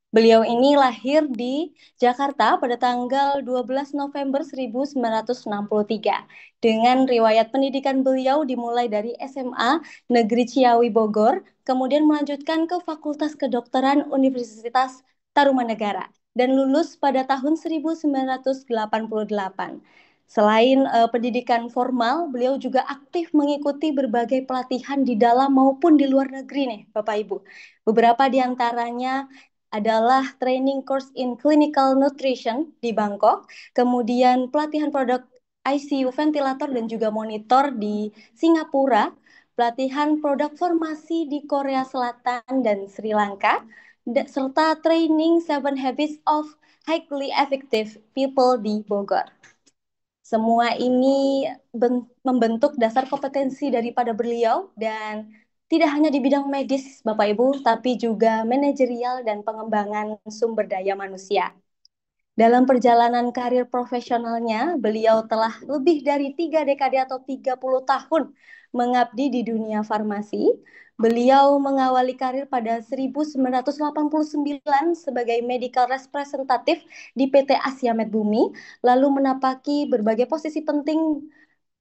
Beliau ini lahir di Jakarta pada tanggal 12 November 1963. Dengan riwayat pendidikan beliau dimulai dari SMA Negeri Ciawi Bogor, kemudian melanjutkan ke Fakultas Kedokteran Universitas Tarumanegara dan lulus pada tahun 1988. Selain pendidikan formal, beliau juga aktif mengikuti berbagai pelatihan di dalam maupun di luar negeri nih, Bapak Ibu. Beberapa di antaranya adalah training course in clinical nutrition di Bangkok, kemudian pelatihan produk ICU ventilator dan juga monitor di Singapura, pelatihan produk farmasi di Korea Selatan dan Sri Lanka, serta training Seven Habits of Highly Effective People di Bogor. Semua ini membentuk dasar kompetensi daripada beliau dan tidak hanya di bidang medis, Bapak Ibu, tapi juga manajerial dan pengembangan sumber daya manusia. Dalam perjalanan karir profesionalnya, beliau telah lebih dari 3 dekade atau 30 tahun mengabdi di dunia farmasi. Beliau mengawali karir pada 1989 sebagai medical representative di PT Asia Med Bumi, lalu menapaki berbagai posisi penting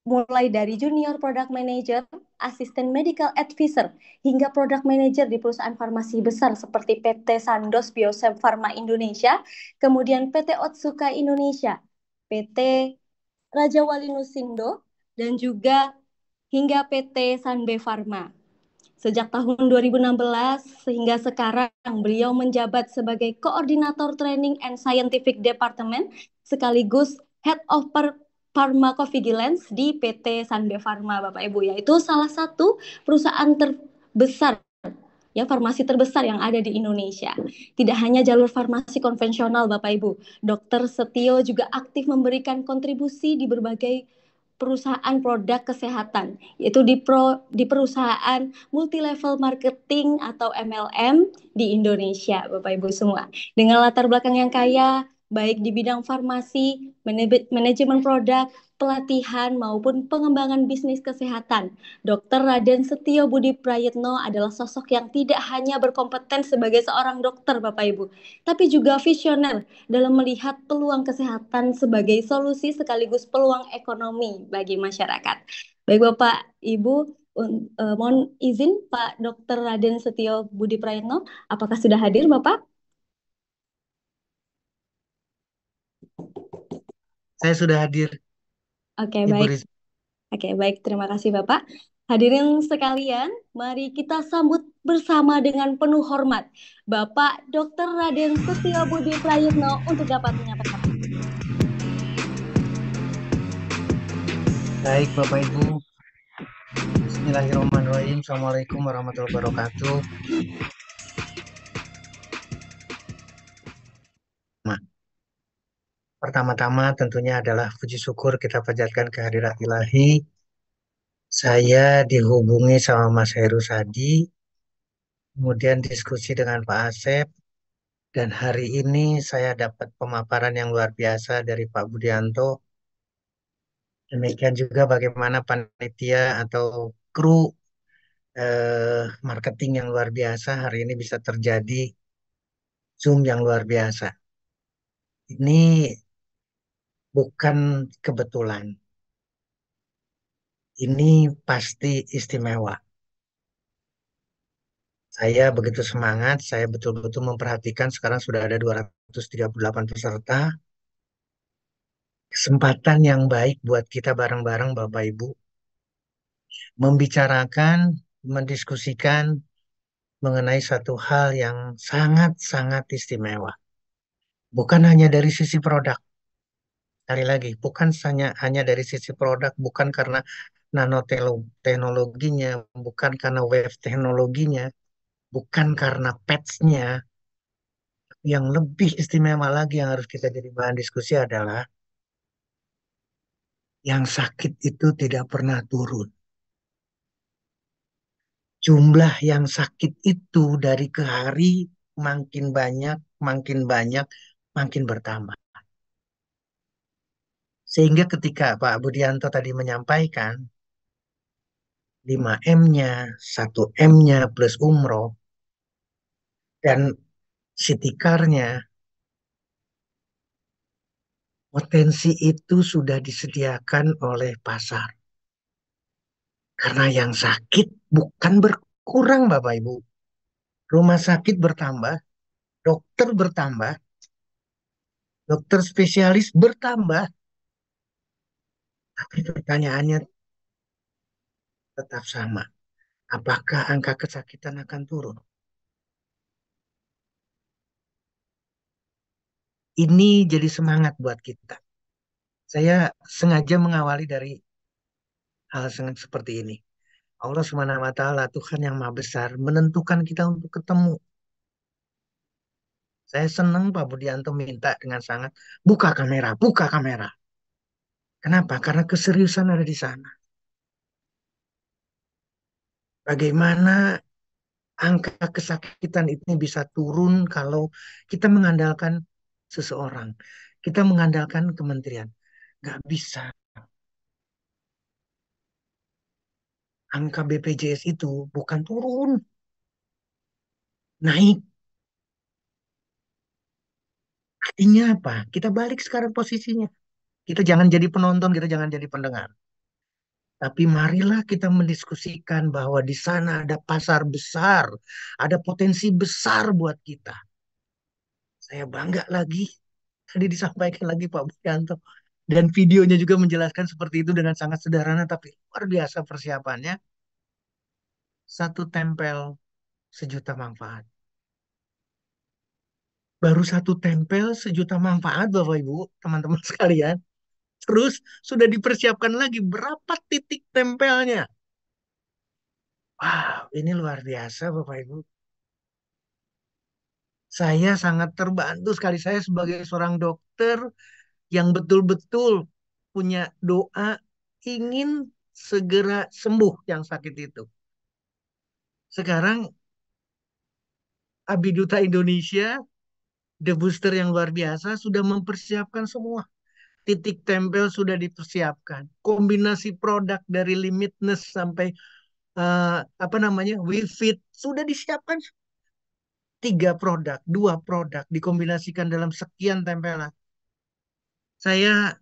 mulai dari junior product manager, asisten medical advisor, hingga product manager di perusahaan farmasi besar seperti PT Sandoz Biosep Pharma Indonesia, kemudian PT Otsuka Indonesia, PT Raja Wali Nusindo, dan juga hingga PT Sanbe Pharma. Sejak tahun 2016 sehingga sekarang beliau menjabat sebagai Koordinator Training and Scientific Department sekaligus Head of Pharmacovigilance di PT Sanbe Pharma, Bapak Ibu, yaitu salah satu perusahaan terbesar ya farmasi terbesar yang ada di Indonesia. Tidak hanya jalur farmasi konvensional Bapak Ibu, Dr. Setio juga aktif memberikan kontribusi di berbagai perusahaan produk kesehatan, yaitu di perusahaan multi-level marketing atau MLM di Indonesia, Bapak Ibu semua. Dengan latar belakang yang kaya, baik di bidang farmasi, manajemen produk, pelatihan maupun pengembangan bisnis kesehatan. Dr. Raden Setio Budi Prayitno adalah sosok yang tidak hanya berkompeten sebagai seorang dokter, Bapak Ibu, tapi juga visioner dalam melihat peluang kesehatan sebagai solusi sekaligus peluang ekonomi bagi masyarakat. Baik Bapak, Ibu, mohon izin Pak Dr. Raden Setio Budi Prayitno, apakah sudah hadir Bapak? Saya sudah hadir, Oke, Ibu baik. Riz. Oke, baik. Terima kasih, Bapak. Hadirin sekalian, mari kita sambut bersama dengan penuh hormat Bapak Dr. Raden Setio Budi Prayitno untuk dapat menyampaikan. Baik, Bapak Ibu. Bismillahirrahmanirrahim. Assalamualaikum warahmatullahi wabarakatuh. Nah, pertama-tama tentunya adalah puji syukur kita panjatkan kehadirat ilahi. Saya dihubungi sama Mas Heru Sadi, kemudian diskusi dengan Pak Asep, dan hari ini saya dapat pemaparan yang luar biasa dari Pak Budianto. Demikian juga bagaimana panitia atau kru marketing yang luar biasa hari ini bisa terjadi Zoom yang luar biasa. Ini bukan kebetulan. Ini pasti istimewa. Saya begitu semangat, saya betul-betul memperhatikan sekarang sudah ada 238 peserta. Kesempatan yang baik buat kita bareng-bareng Bapak Ibu membicarakan, mendiskusikan mengenai satu hal yang sangat-sangat istimewa. Bukan hanya dari sisi produk. Sekali lagi, bukan hanya dari sisi produk, bukan karena nanoteknologinya, bukan karena wave teknologinya, bukan karena patch-nya. Yang lebih istimewa lagi yang harus kita jadi bahan diskusi adalah yang sakit itu tidak pernah turun. Jumlah yang sakit itu dari ke hari makin banyak, makin bertambah. Sehingga ketika Pak Budianto tadi menyampaikan 5M-nya, 1M-nya plus umroh, dan Sitikarnya, potensi itu sudah disediakan oleh pasar. Karena yang sakit bukan berkurang, Bapak Ibu. Rumah sakit bertambah, dokter bertambah, dokter spesialis bertambah. Tapi pertanyaannya tetap sama. Apakah angka kesakitan akan turun? Ini jadi semangat buat kita. Saya sengaja mengawali dari hal seperti ini. Allah Subhanahu wa Ta'ala, Tuhan yang Maha Besar, menentukan kita untuk ketemu. Saya senang Pak Budianto minta dengan sangat, buka kamera, buka kamera. Kenapa? Karena keseriusan ada di sana. Bagaimana angka kesakitan ini bisa turun kalau kita mengandalkan seseorang. Kita mengandalkan kementerian. Nggak bisa. Angka BPJS itu bukan turun, naik. Artinya apa? Kita balik sekarang posisinya. Kita jangan jadi penonton, kita jangan jadi pendengar. Tapi marilah kita mendiskusikan bahwa di sana ada pasar besar, ada potensi besar buat kita. Saya bangga lagi, tadi disampaikan lagi Pak Budianto. Dan videonya juga menjelaskan seperti itu dengan sangat sederhana, tapi luar biasa persiapannya. Satu tempel, sejuta manfaat. Baru satu tempel, sejuta manfaat, Bapak Ibu, teman-teman sekalian. Terus sudah dipersiapkan lagi berapa titik tempelnya. Wow, ini luar biasa Bapak Ibu. Saya sangat terbantu sekali saya sebagai seorang dokter yang betul-betul punya doa ingin segera sembuh yang sakit itu. Sekarang Abiduta Indonesia, The Booster yang luar biasa sudah mempersiapkan semua. Titik tempel sudah dipersiapkan. Kombinasi produk dari limitless sampai apa namanya, WeFit sudah disiapkan. Tiga produk, dua produk dikombinasikan dalam sekian tempelan. Saya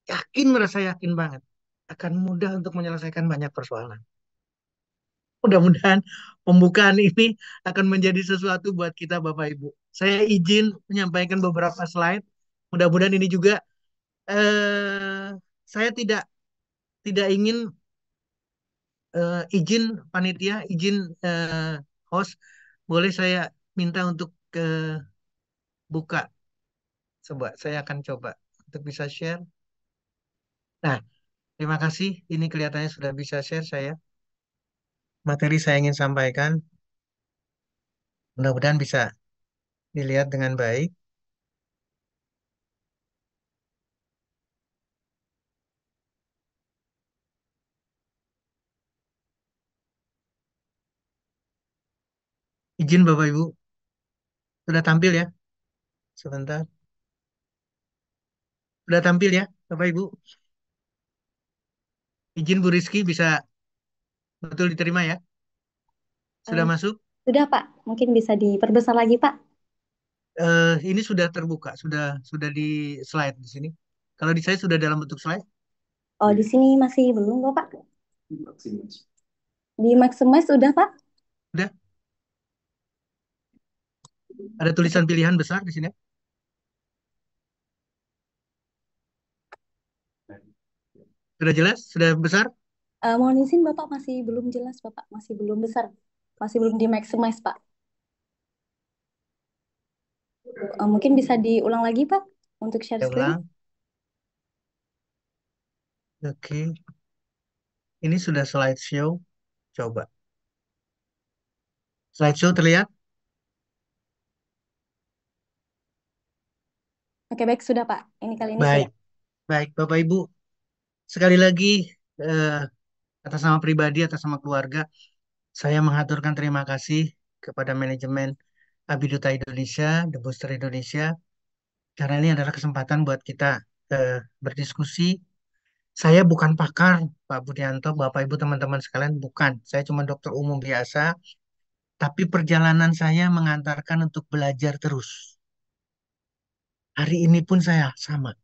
yakin, merasa yakin banget akan mudah untuk menyelesaikan banyak persoalan. Mudah-mudahan pembukaan ini akan menjadi sesuatu buat kita Bapak Ibu. Saya izin menyampaikan beberapa slide. Mudah-mudahan ini juga saya tidak tidak ingin izin panitia, izin host, boleh saya minta untuk buka. Coba saya akan coba untuk bisa share. Nah, terima kasih. Ini kelihatannya sudah bisa share saya. Materi saya ingin sampaikan. Mudah-mudahan bisa dilihat dengan baik. Izin Bapak Ibu, sudah tampil ya? Sebentar. Sudah tampil ya, Bapak Ibu? Izin Bu Rizky bisa betul diterima ya? Eh, Sudah masuk? sudah, Pak. Mungkin bisa diperbesar lagi, Pak. Ini sudah terbuka, sudah di slide di sini. Kalau di saya sudah dalam bentuk slide, Oh, di sini masih belum, kok, Pak. Di Maximize sudah, Pak. sudah ada Oke. tulisan pilihan besar di sini. Sudah jelas? Sudah besar? Mohon izin, Bapak masih belum jelas, Bapak. Masih belum besar. Masih belum di Maximize, Pak. Mungkin bisa diulang lagi, Pak, untuk share Saya screen. ulang. Oke, ini sudah slideshow. Coba. Slideshow terlihat? Oke, baik, sudah, Pak. Ini kali ini sudah. Baik, baik Bapak Ibu. Sekali lagi, eh, atas nama pribadi, atas nama keluarga, saya mengaturkan terima kasih kepada manajemen Abiduta Indonesia, The Booster Indonesia, karena ini adalah kesempatan buat kita berdiskusi. Saya bukan pakar, Pak Budianto, Bapak Ibu teman-teman sekalian, bukan. Saya cuma dokter umum biasa Tapi perjalanan saya mengantarkan untuk belajar terus. Hari ini pun saya sama.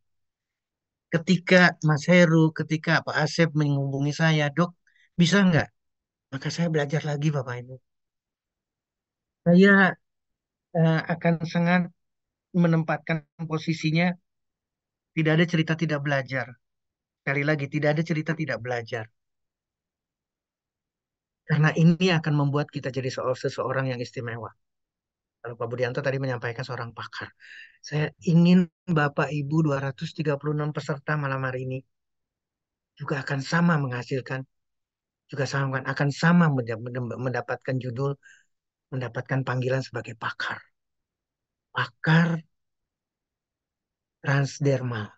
Ketika Mas Heru, ketika Pak Asep menghubungi saya, Dok, bisa nggak? Maka saya belajar lagi, Bapak Ibu. Saya akan sangat menempatkan posisinya, tidak ada cerita tidak belajar. Sekali lagi, tidak ada cerita tidak belajar. Karena ini akan membuat kita jadi seseorang yang istimewa. Kalau Pak Budianto tadi menyampaikan seorang pakar. Saya ingin Bapak Ibu 236 peserta malam hari ini juga akan sama menghasilkan, juga sama akan sama mendapatkan judul, mendapatkan panggilan sebagai pakar. Pakar transdermal,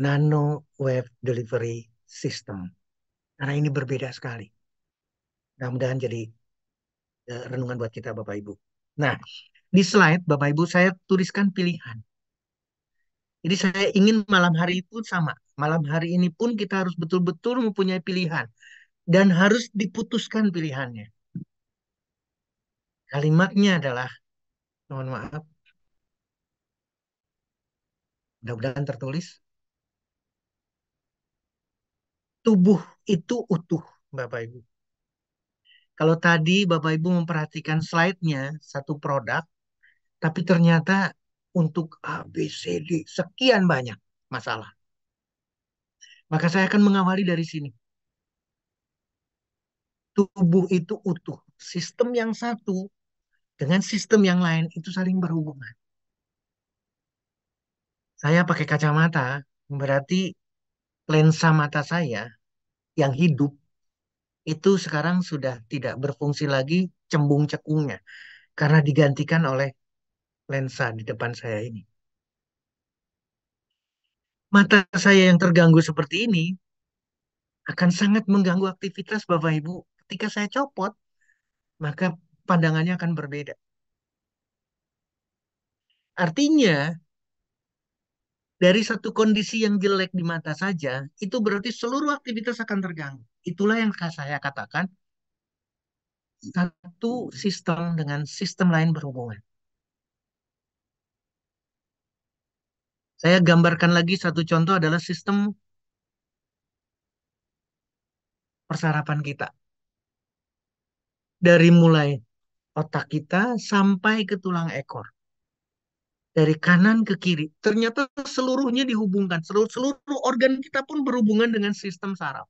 nano wave delivery system. Karena ini berbeda sekali. Mudah-mudahan jadi renungan buat kita Bapak Ibu. Nah, di slide Bapak Ibu saya tuliskan pilihan. Jadi saya ingin malam hari itu sama. Malam hari ini pun kita harus betul-betul mempunyai pilihan. Dan harus diputuskan pilihannya. Kalimatnya adalah, mohon maaf, mudah-mudahan tertulis. Tubuh itu utuh, Bapak Ibu. Kalau tadi Bapak Ibu memperhatikan slide-nya, satu produk, tapi ternyata untuk A, B, C, D, sekian banyak masalah. Maka saya akan mengawali dari sini. Tubuh itu utuh. Sistem yang satu dengan sistem yang lain itu saling berhubungan. Saya pakai kacamata, berarti lensa mata saya yang hidup itu sekarang sudah tidak berfungsi lagi cembung cekungnya karena digantikan oleh lensa di depan saya ini. Mata saya yang terganggu seperti ini akan sangat mengganggu aktivitas Bapak Ibu. Ketika saya copot, maka pandangannya akan berbeda. Artinya, dari satu kondisi yang jelek di mata saja, itu berarti seluruh aktivitas akan terganggu. Itulah yang saya katakan, satu sistem dengan sistem lain berhubungan. Saya gambarkan lagi satu contoh adalah sistem persarapan kita. Dari mulai otak kita sampai ke tulang ekor. Dari kanan ke kiri. Ternyata seluruhnya dihubungkan. Seluruh organ kita pun berhubungan dengan sistem saraf.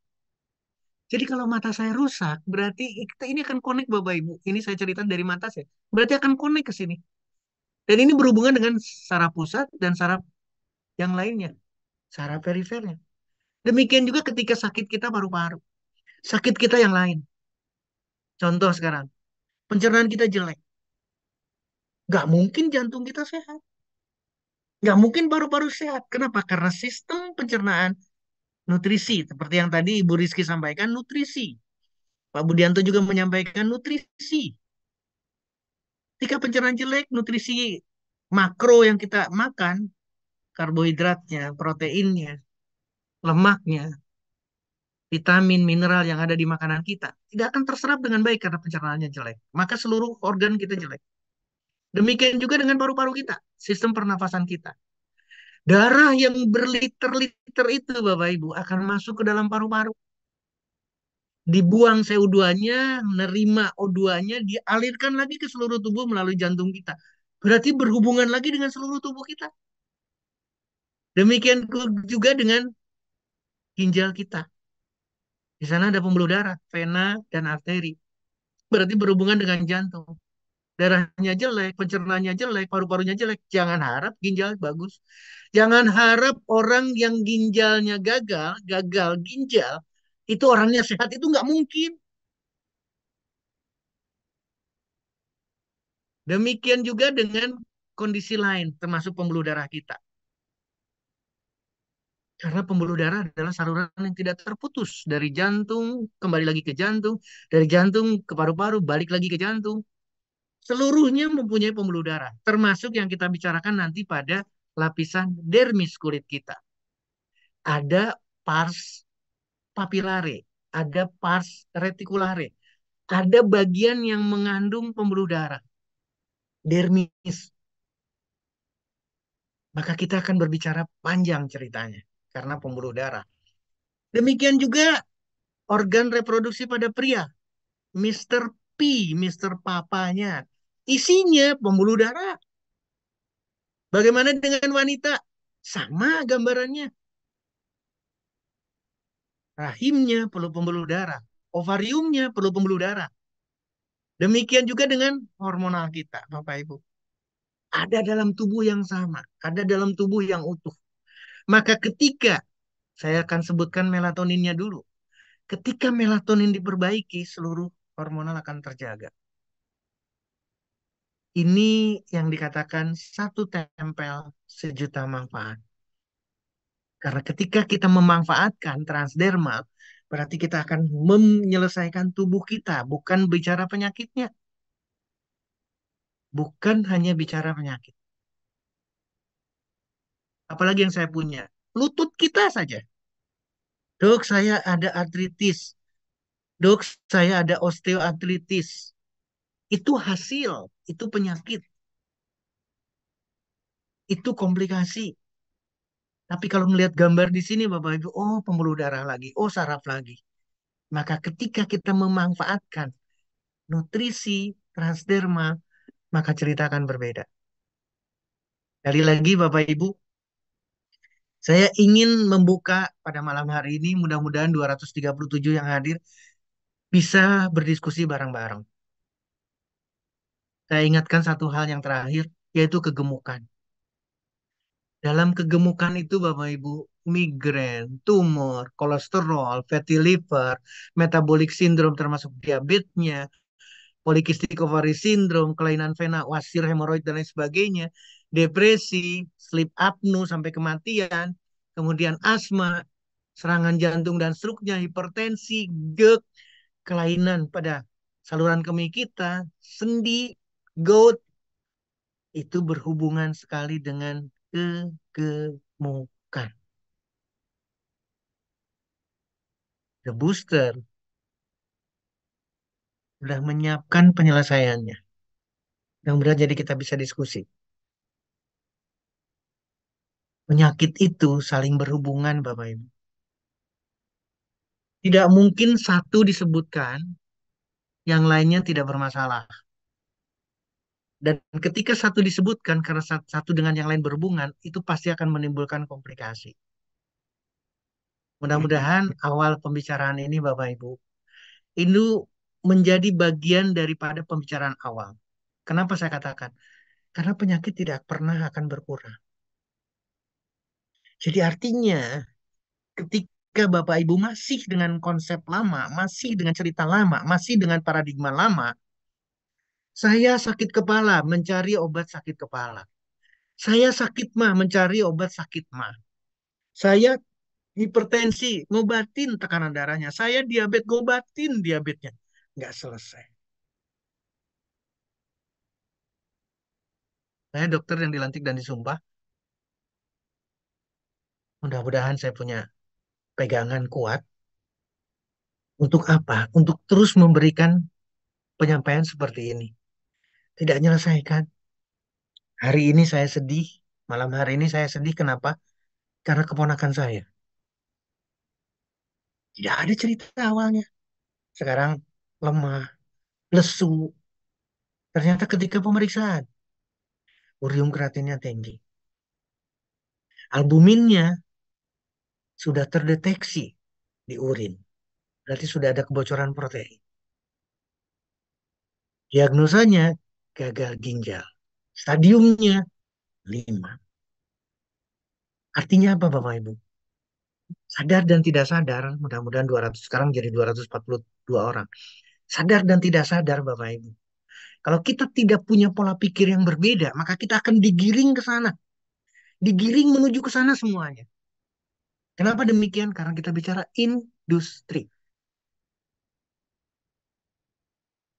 Jadi kalau mata saya rusak, berarti kita ini akan connect Bapak Ibu. Ini saya cerita dari mata saya. Berarti akan connect ke sini. Dan ini berhubungan dengan saraf pusat dan saraf yang lainnya. Saraf perifernya. Demikian juga ketika sakit kita paru-paru. Sakit kita yang lain. Contoh sekarang. Pencernaan kita jelek. Gak mungkin jantung kita sehat. Gak mungkin paru-paru sehat. Kenapa? Karena sistem pencernaan nutrisi. Seperti yang tadi Ibu Rizky sampaikan, nutrisi. Pak Budianto juga menyampaikan nutrisi. Ketika pencernaan jelek, nutrisi makro yang kita makan, karbohidratnya, proteinnya, lemaknya, vitamin, mineral yang ada di makanan kita, tidak akan terserap dengan baik karena pencernaannya jelek. Maka seluruh organ kita jelek. Demikian juga dengan paru-paru kita, sistem pernafasan kita. Darah yang berliter-liter itu, Bapak Ibu, akan masuk ke dalam paru-paru. Dibuang CO2-nya, nerima O2-nya, dialirkan lagi ke seluruh tubuh melalui jantung kita. Berarti berhubungan lagi dengan seluruh tubuh kita. Demikian juga dengan ginjal kita. Di sana ada pembuluh darah, vena dan arteri. Berarti berhubungan dengan jantung. Darahnya jelek, pencernaannya jelek, paru-parunya jelek. Jangan harap ginjal bagus. Jangan harap orang yang ginjalnya gagal, gagal ginjal, itu orangnya sehat. Itu nggak mungkin. Demikian juga dengan kondisi lain, termasuk pembuluh darah kita. Karena pembuluh darah adalah saluran yang tidak terputus. Dari jantung, kembali lagi ke jantung. Dari jantung ke paru-paru, balik lagi ke jantung. Seluruhnya mempunyai pembuluh darah. Termasuk yang kita bicarakan nanti pada lapisan dermis kulit kita. Ada pars papillare, ada pars reticulare, ada bagian yang mengandung pembuluh darah, dermis. Maka kita akan berbicara panjang ceritanya karena pembuluh darah. Demikian juga organ reproduksi pada pria, Mister P, Mister Papanya. Isinya pembuluh darah. Bagaimana dengan wanita? Sama gambarannya. Rahimnya perlu pembuluh darah. Ovariumnya perlu pembuluh darah. Demikian juga dengan hormonal kita, Bapak Ibu. Ada dalam tubuh yang sama. Ada dalam tubuh yang utuh. Maka ketika, saya akan sebutkan melatoninnya dulu. Ketika melatonin diperbaiki, seluruh hormonal akan terjaga. Ini yang dikatakan satu tempel sejuta manfaat. Karena ketika kita memanfaatkan transdermal, berarti kita akan menyelesaikan tubuh kita, bukan bicara penyakitnya, bukan hanya bicara penyakit. Apalagi yang saya punya, lutut kita saja. Dok, saya ada artritis. Dok, saya ada osteoartritis. Itu hasil, itu penyakit, itu komplikasi. Tapi kalau melihat gambar di sini, Bapak Ibu, oh pembuluh darah lagi, oh saraf lagi. Maka ketika kita memanfaatkan nutrisi transdermal, maka cerita akan berbeda. Sekali lagi Bapak Ibu, saya ingin membuka pada malam hari ini, mudah-mudahan 237 yang hadir bisa berdiskusi bareng-bareng. Saya ingatkan satu hal yang terakhir, yaitu kegemukan. Dalam kegemukan itu Bapak Ibu, migrain, tumor, kolesterol, fatty liver, metabolic syndrome termasuk diabetesnya, polikistik ovary syndrome, kelainan vena, wasir, hemoroid, dan lain sebagainya, depresi, sleep apnea sampai kematian, kemudian asma, serangan jantung dan struknya, hipertensi, GERD, kelainan pada saluran kemih kita, sendi, gout, itu berhubungan sekali dengan kegemukan. The booster sudah menyiapkan penyelesaiannya. Mudah-mudahan jadi kita bisa diskusi. Penyakit itu saling berhubungan, Bapak Ibu. Tidak mungkin satu disebutkan, yang lainnya tidak bermasalah. Dan ketika satu disebutkan karena satu dengan yang lain berhubungan, itu pasti akan menimbulkan komplikasi. Mudah-mudahan awal pembicaraan ini, Bapak Ibu, itu menjadi bagian daripada pembicaraan awal. Kenapa saya katakan? Karena penyakit tidak pernah akan berkurang. Jadi artinya ketika Bapak Ibu masih dengan konsep lama, masih dengan cerita lama, masih dengan paradigma lama, saya sakit kepala mencari obat sakit kepala. Saya sakit mah mencari obat sakit mah. Saya hipertensi, ngobatin tekanan darahnya. Saya diabetes, ngobatin diabetesnya. Nggak selesai. Saya dokter yang dilantik dan disumpah. Mudah-mudahan saya punya pegangan kuat. Untuk apa? Untuk terus memberikan penyampaian seperti ini. Tidak menyelesaikan. Hari ini saya sedih. Malam hari ini saya sedih. Kenapa? Karena keponakan saya. Tidak ada cerita awalnya. Sekarang lemah, lesu. Ternyata ketika pemeriksaan, urium kreatinnya tinggi. Albuminnya sudah terdeteksi di urin. Berarti sudah ada kebocoran protein. Diagnosanya gagal ginjal. Stadiumnya 5. Artinya apa Bapak Ibu? Sadar dan tidak sadar, mudah-mudahan 200 sekarang jadi 242 orang. Sadar dan tidak sadar Bapak Ibu. Kalau kita tidak punya pola pikir yang berbeda, maka kita akan digiring ke sana. Digiring menuju ke sana semuanya. Kenapa demikian? Karena kita bicara industri.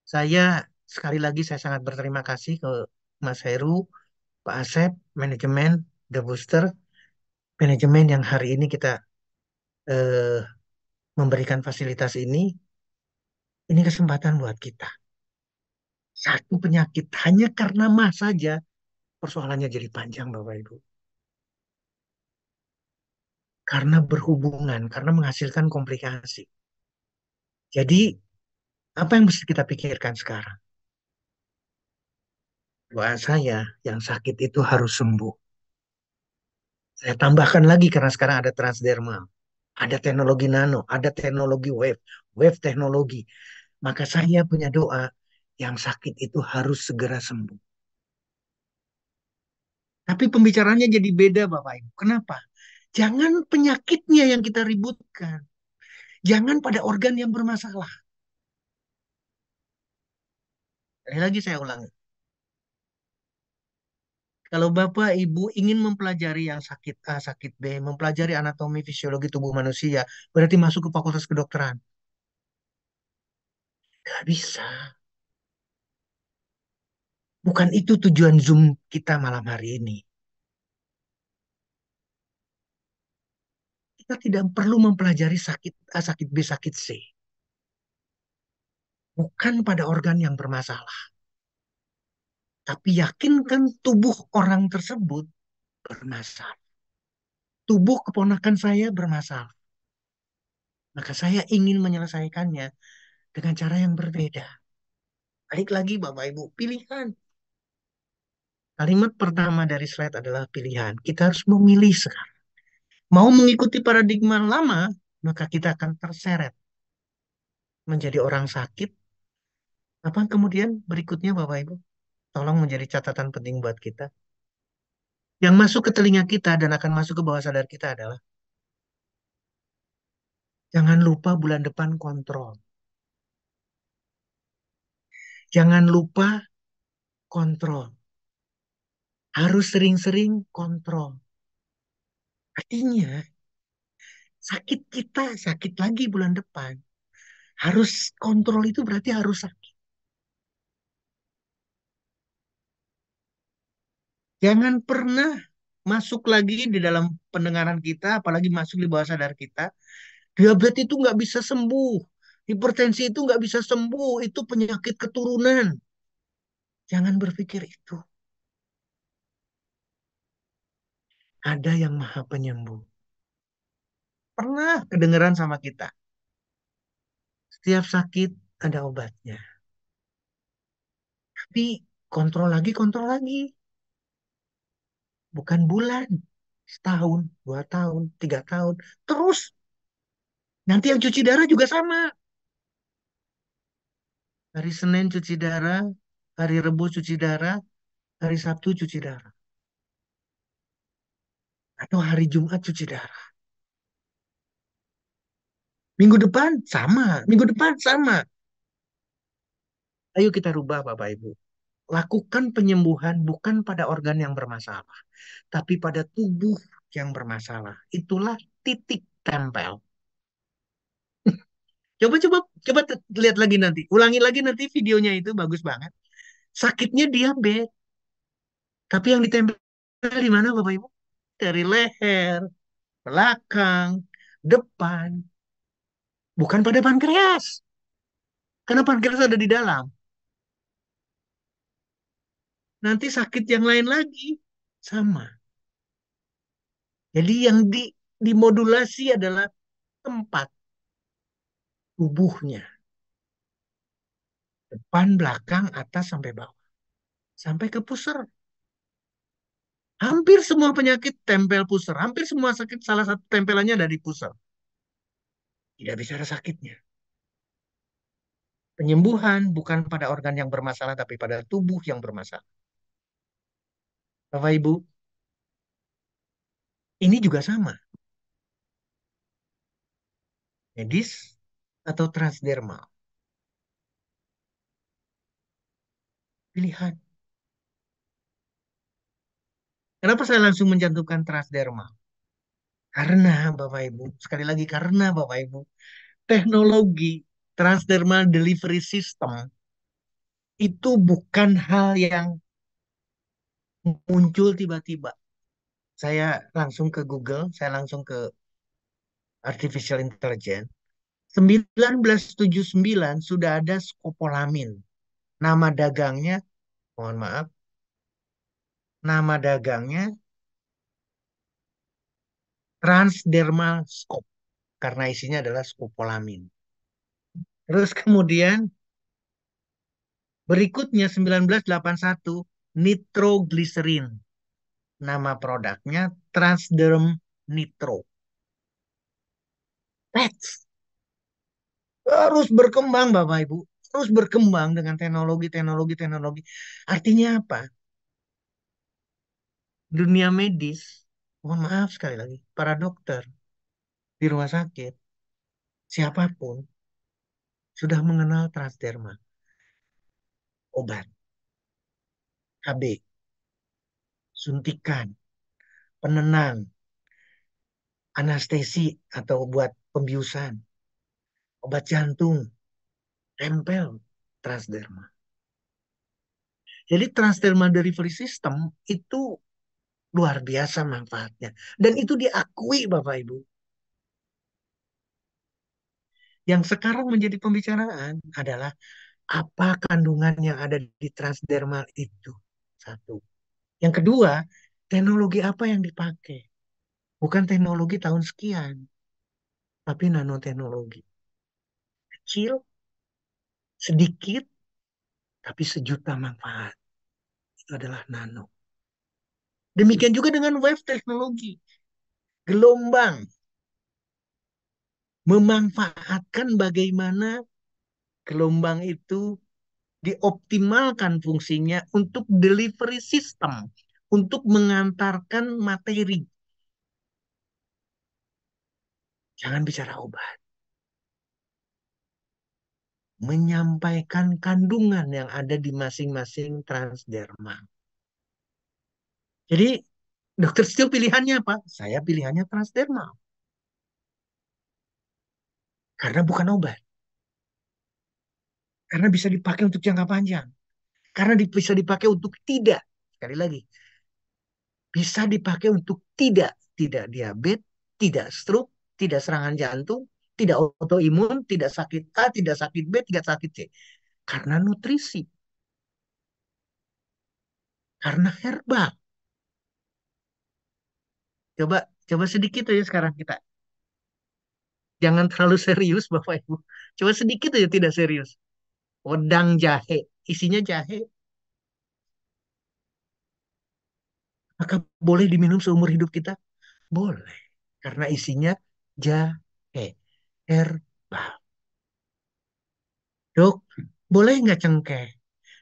Saya sekali lagi saya sangat berterima kasih ke Mas Heru, Pak Asep, manajemen The Booster, manajemen yang hari ini kita eh, memberikan fasilitas ini. Ini kesempatan buat kita. Satu penyakit hanya karena mah saja persoalannya jadi panjang Bapak Ibu. Karena berhubungan, karena menghasilkan komplikasi. Jadi apa yang mesti kita pikirkan sekarang? Buat saya yang sakit itu harus sembuh. Saya tambahkan lagi karena sekarang ada transdermal, ada teknologi nano, ada teknologi wave teknologi. Maka saya punya doa yang sakit itu harus segera sembuh. Tapi pembicaranya jadi beda Bapak Ibu. Kenapa? Jangan penyakitnya yang kita ributkan. Jangan pada organ yang bermasalah. Sekali lagi saya ulangi. Kalau Bapak Ibu ingin mempelajari yang sakit A, sakit B, mempelajari anatomi fisiologi tubuh manusia, berarti masuk ke fakultas kedokteran. Gak bisa. Bukan itu tujuan Zoom kita malam hari ini. Kita tidak perlu mempelajari sakit A, sakit B, sakit C. Bukan pada organ yang bermasalah. Tapi yakinkan tubuh orang tersebut bermasalah. Tubuh keponakan saya bermasalah. Maka saya ingin menyelesaikannya dengan cara yang berbeda. Balik lagi Bapak Ibu, pilihan. Kalimat pertama dari slide adalah pilihan. Kita harus memilih sekarang. Mau mengikuti paradigma lama, maka kita akan terseret menjadi orang sakit. Apa kemudian berikutnya Bapak Ibu? Tolong menjadi catatan penting buat kita. Yang masuk ke telinga kita dan akan masuk ke bawah sadar kita adalah jangan lupa bulan depan kontrol. Jangan lupa kontrol. Harus sering-sering kontrol. Artinya sakit kita sakit lagi bulan depan. Harus kontrol itu berarti harus sakit. Jangan pernah masuk lagi di dalam pendengaran kita, apalagi masuk di bawah sadar kita. Diabetes itu nggak bisa sembuh. Hipertensi itu nggak bisa sembuh. Itu penyakit keturunan. Jangan berpikir itu. Ada yang maha penyembuh. Pernah kedengeran sama kita. Setiap sakit ada obatnya. Tapi kontrol lagi. Bukan bulan. Setahun, 2 tahun, 3 tahun. Terus. Nanti yang cuci darah juga sama. Hari Senin cuci darah, hari Rabu cuci darah, hari Sabtu cuci darah. Atau hari Jumat cuci darah. Minggu depan sama, minggu depan sama. Ayo kita rubah Bapak Ibu. Lakukan penyembuhan bukan pada organ yang bermasalah, tapi pada tubuh yang bermasalah. Itulah titik tempel. Coba coba coba lihat lagi nanti. Ulangi lagi nanti videonya itu bagus banget. Sakitnya diabetes, tapi yang ditempel di mana Bapak Ibu? Dari leher, belakang, depan, bukan pada pankreas. Karena pankreas ada di dalam. Nanti sakit yang lain lagi sama. Jadi yang dimodulasi adalah tempat tubuhnya. Depan, belakang, atas, sampai bawah. Sampai ke pusar. Hampir semua penyakit tempel pusar. Hampir semua sakit salah satu tempelannya dari pusar. Tidak bisa ada sakitnya. Penyembuhan bukan pada organ yang bermasalah, tapi pada tubuh yang bermasalah. Bapak Ibu, ini juga sama. Medis atau transdermal. Pilihan. Kenapa saya langsung mencantumkan transdermal? Karena Bapak Ibu, sekali lagi karena Bapak Ibu, teknologi transdermal delivery system itu bukan hal yang muncul tiba-tiba. Saya langsung ke Google, saya langsung ke artificial intelligence. 1979 sudah ada skopolamin. Nama dagangnya, mohon maaf, nama dagangnya transdermal skop karena isinya adalah skopolamin. Terus kemudian berikutnya 1981 nitroglycerin. Nama produknya Transderm Nitro. Pets terus berkembang Bapak Ibu. Terus berkembang dengan teknologi. Artinya apa? Dunia medis, mohon maaf sekali lagi, para dokter di rumah sakit, siapapun sudah mengenal transderma, obat, KB, suntikan, penenang, anestesi atau buat pembiusan, obat jantung, tempel, transderma. Jadi transderma delivery system itu luar biasa manfaatnya. Dan itu diakui Bapak Ibu. Yang sekarang menjadi pembicaraan adalah apa kandungan yang ada di transdermal itu. Satu. Yang kedua, teknologi apa yang dipakai? Bukan teknologi tahun sekian, tapi nanoteknologi. Kecil, sedikit, tapi sejuta manfaat. Itu adalah nano. Demikian juga dengan wave teknologi. Gelombang. Memanfaatkan bagaimana gelombang itu dioptimalkan fungsinya untuk delivery system. Untuk mengantarkan materi. Jangan bicara obat. Menyampaikan kandungan yang ada di masing-masing transdermal. Jadi dokter Steel pilihannya apa? Saya pilihannya transdermal. Karena bukan obat. Karena bisa dipakai untuk jangka panjang. Karena bisa dipakai untuk tidak. Sekali lagi. Bisa dipakai untuk tidak diabetes, tidak stroke, tidak serangan jantung, tidak autoimun, tidak sakit A, tidak sakit B, tidak sakit C. Karena nutrisi. Karena herbal. Coba coba sedikit aja sekarang kita. Jangan terlalu serius Bapak Ibu. Coba sedikit aja tidak serius. Wedang jahe. Isinya jahe. Maka boleh diminum seumur hidup kita? Boleh. Karena isinya jahe. Herbal. Dok, boleh nggak cengkeh?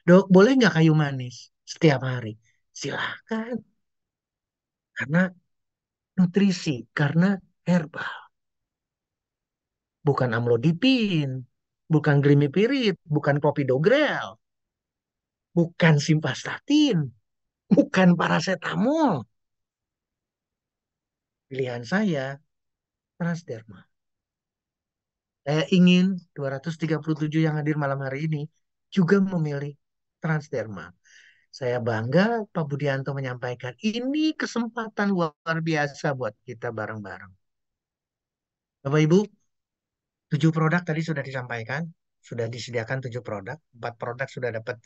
Dok, boleh nggak kayu manis setiap hari? Silakan. Karena nutrisi. Karena herbal. Bukan amlodipin. Bukan glimipirid. Bukan clopidogrel. Bukan simvastatin. Bukan paracetamol. Pilihan saya transderma. Saya ingin 237 yang hadir malam hari ini juga memilih transderma. Saya bangga Pak Budianto menyampaikan ini kesempatan luar biasa buat kita bareng-bareng. Bapak Ibu, 7 produk tadi sudah disampaikan, sudah disediakan 7 produk, 4 produk sudah dapat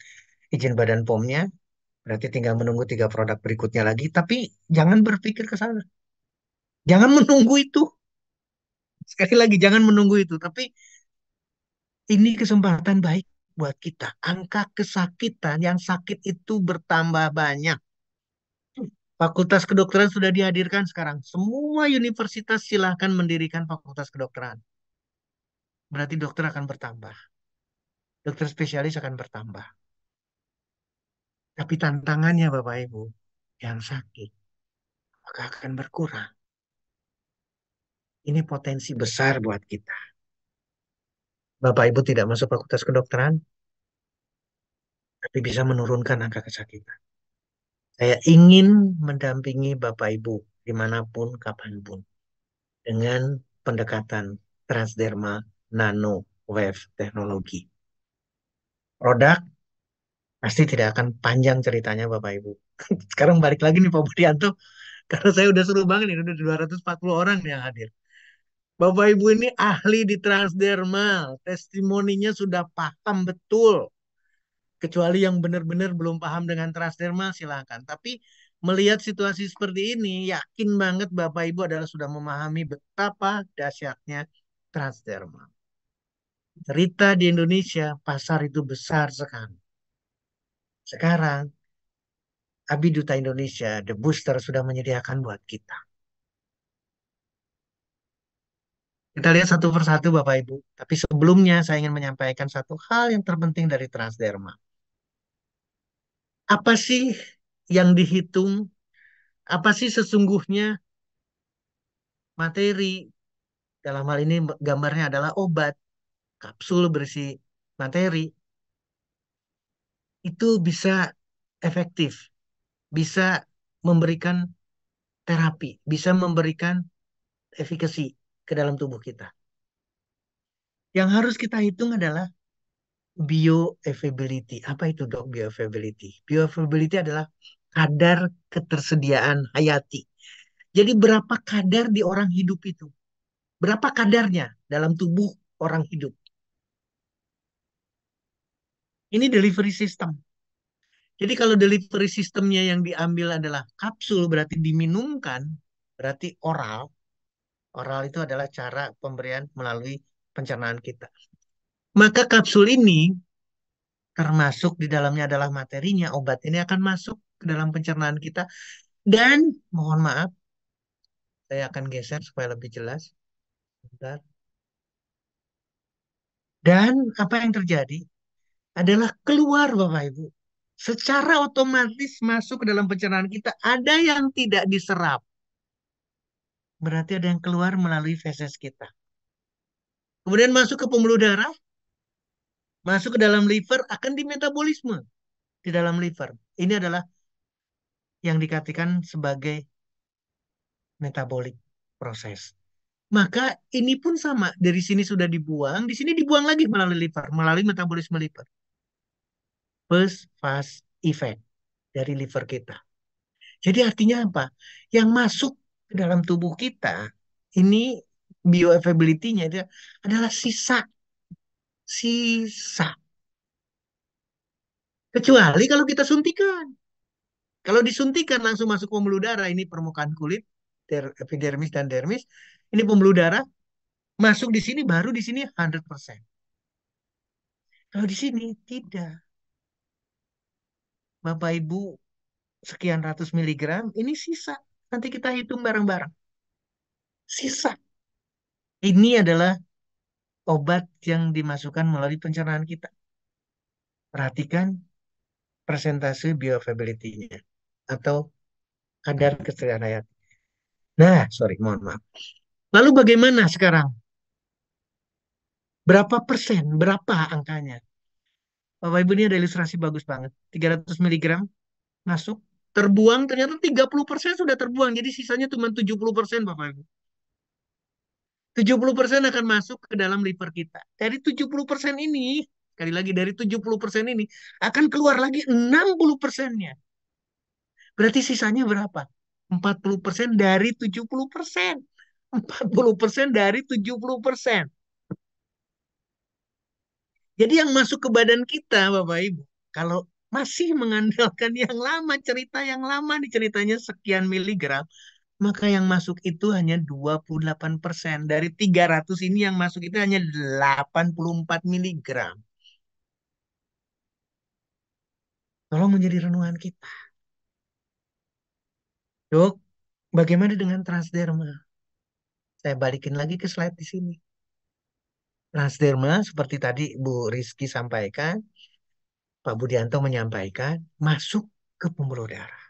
izin Badan POM-nya, berarti tinggal menunggu 3 produk berikutnya lagi. Tapi jangan berpikir ke sana, jangan menunggu itu. Sekali lagi jangan menunggu itu. Tapi ini kesempatan baik buat kita. Angka kesakitan yang sakit itu bertambah banyak. Fakultas kedokteran sudah dihadirkan sekarang. Semua universitas silahkan mendirikan fakultas kedokteran. Berarti dokter akan bertambah. Dokter spesialis akan bertambah. Tapi tantangannya Bapak Ibu, yang sakit, maka akan berkurang. Ini potensi besar buat kita. Bapak Ibu tidak masuk fakultas kedokteran, tapi bisa menurunkan angka kesakitan. Saya ingin mendampingi Bapak Ibu dimanapun, kapanpun. Dengan pendekatan transderma nano wave teknologi. Produk pasti tidak akan panjang ceritanya Bapak Ibu. Sekarang balik lagi nih Pak Budianto, karena saya udah seru banget nih, udah 240 orang yang hadir. Bapak Ibu ini ahli di transdermal, testimoninya sudah paham betul. Kecuali yang benar-benar belum paham dengan transdermal silakan. Tapi melihat situasi seperti ini, yakin banget Bapak Ibu adalah sudah memahami betapa dahsyatnya transdermal. Cerita di Indonesia, pasar itu besar sekali. Sekarang, Abi Duta Indonesia, The Booster sudah menyediakan buat kita. Kita lihat satu persatu Bapak Ibu. Tapi sebelumnya saya ingin menyampaikan satu hal yang terpenting dari Transderma. Apa sih yang dihitung? Apa sih sesungguhnya materi? Dalam hal ini gambarnya adalah obat, kapsul berisi materi. Itu bisa efektif, bisa memberikan terapi, bisa memberikan efikasi ke dalam tubuh kita. Yang harus kita hitung adalah bioavailability. Apa itu dok bioavailability? Bioavailability adalah kadar ketersediaan hayati. Jadi berapa kadar di orang hidup itu? Berapa kadarnya dalam tubuh orang hidup? Ini delivery system. Jadi kalau delivery systemnya yang diambil adalah kapsul berarti diminumkan, berarti oral. Oral itu adalah cara pemberian melalui pencernaan kita. Maka kapsul ini termasuk di dalamnya adalah materinya, obat ini akan masuk ke dalam pencernaan kita. Dan mohon maaf, saya akan geser supaya lebih jelas. Bentar. Dan apa yang terjadi adalah keluar Bapak Ibu. Secara otomatis masuk ke dalam pencernaan kita. Ada yang tidak diserap. Berarti ada yang keluar melalui feses kita. Kemudian masuk ke pembuluh darah, masuk ke dalam liver, akan dimetabolisme di dalam liver. Ini adalah yang dikatakan sebagai metabolic proses. Maka ini pun sama, dari sini sudah dibuang, di sini dibuang lagi melalui liver, melalui metabolisme liver. First fast effect dari liver kita. Jadi artinya apa? Yang masuk ke dalam tubuh kita, ini bioavailability-nya itu adalah sisa. Sisa. Kecuali kalau kita suntikan. Kalau disuntikan langsung masuk pembuluh darah, ini permukaan kulit, epidermis dan dermis, ini pembuluh darah, masuk di sini, baru di sini 100%. Kalau di sini tidak. Bapak Ibu sekian ratus miligram, ini sisa. Nanti kita hitung bareng-bareng. Sisa. Ini adalah obat yang dimasukkan melalui pencernaan kita. Perhatikan persentase bioavailability-nya atau kadar kesediaan hayat. Nah, sorry, mohon maaf. Lalu bagaimana sekarang? Berapa persen? Berapa angkanya? Bapak Ibu ini ada ilustrasi bagus banget. 300 miligram masuk, terbuang, ternyata 30% sudah terbuang. Jadi sisanya cuma 70% Bapak Ibu. 70% akan masuk ke dalam liver kita. Dari 70% ini, sekali lagi dari 70% ini, akan keluar lagi 60%-nya. Berarti sisanya berapa? 40% dari 70%. 40% dari 70%. Jadi yang masuk ke badan kita, Bapak Ibu, kalau masih mengandalkan yang lama, cerita yang lama di ceritanya sekian miligram, maka yang masuk itu hanya 28%. Dari 300 ini yang masuk itu hanya 84 miligram. Tolong menjadi renungan kita. Dok, bagaimana dengan transderma? Saya balikin lagi ke slide di sini. Transderma seperti tadi Bu Rizky sampaikan, Pak Budianto menyampaikan, masuk ke pembuluh darah.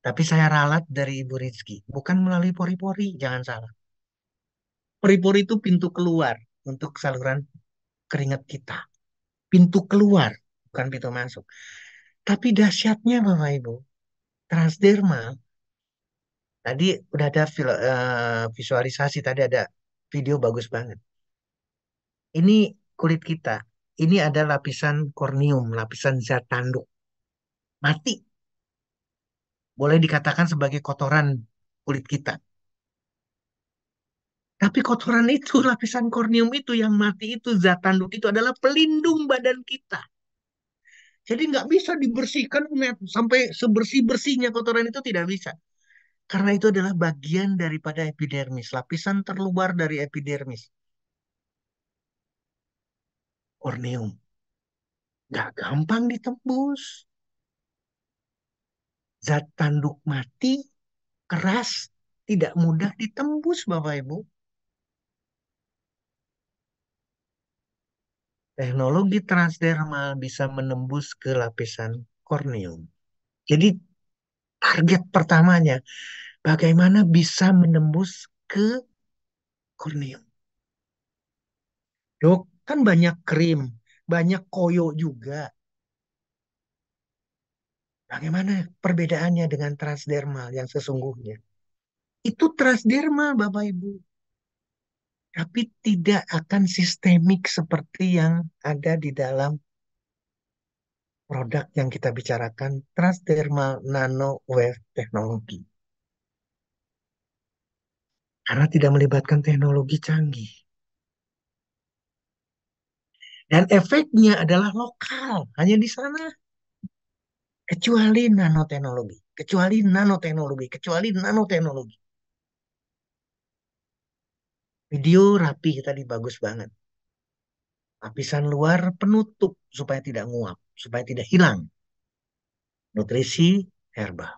Tapi saya ralat dari Ibu Rizky, bukan melalui pori-pori, jangan salah. Pori-pori itu pintu keluar untuk saluran keringat kita. Pintu keluar, bukan pintu masuk. Tapi dahsyatnya Bapak Ibu, transderma, tadi udah ada visualisasi, tadi ada video bagus banget. Ini kulit kita, ini ada lapisan kornium, lapisan zat tanduk. Mati, boleh dikatakan sebagai kotoran kulit kita. Tapi kotoran itu, lapisan korneum itu yang mati itu, zat tanduk itu adalah pelindung badan kita. Jadi nggak bisa dibersihkan sampai sebersih-bersihnya kotoran itu tidak bisa. Karena itu adalah bagian daripada epidermis, lapisan terluar dari epidermis, korneum. Nggak gampang ditembus. Zat tanduk mati, keras, tidak mudah ditembus, Bapak Ibu. Teknologi transdermal bisa menembus ke lapisan korneum. Jadi target pertamanya, bagaimana bisa menembus ke korneum. Dok, kan banyak krim, banyak koyo juga. Bagaimana perbedaannya dengan transdermal yang sesungguhnya? Itu transdermal, Bapak Ibu. Tapi tidak akan sistemik seperti yang ada di dalam produk yang kita bicarakan, transdermal nanowave teknologi. Karena tidak melibatkan teknologi canggih. Dan efeknya adalah lokal, hanya di sana. Kecuali nanoteknologi, kecuali nanoteknologi, kecuali nanoteknologi. Video rapi tadi bagus banget. Lapisan luar penutup supaya tidak nguap, supaya tidak hilang. Nutrisi herbal.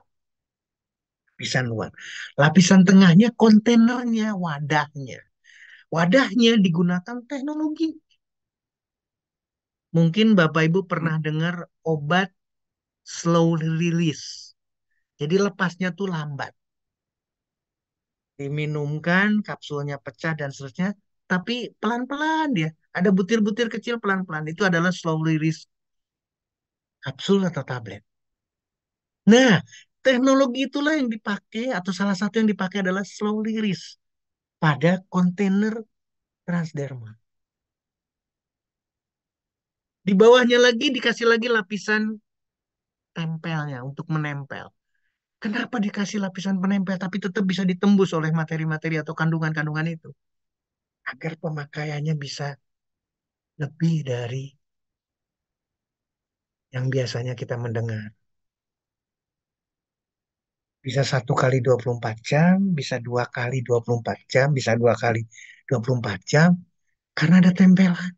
Lapisan luar. Lapisan tengahnya kontainernya, wadahnya. Wadahnya digunakan teknologi. Mungkin Bapak Ibu pernah dengar obat slow release. Jadi lepasnya tuh lambat. Diminumkan, kapsulnya pecah dan seterusnya. Tapi pelan-pelan dia. Ada butir-butir kecil pelan-pelan. Itu adalah slow release kapsul atau tablet. Nah, teknologi itulah yang dipakai atau salah satu yang dipakai adalah slow release pada kontainer transdermal. Di bawahnya lagi dikasih lagi lapisan tempelnya untuk menempel. Kenapa dikasih lapisan penempel tapi tetap bisa ditembus oleh materi-materi atau kandungan-kandungan itu? Agar pemakaiannya bisa lebih dari yang biasanya kita mendengar. Bisa 1 kali 24 jam, bisa 2 kali 24 jam, bisa 2 kali 24 jam, karena ada tempelan.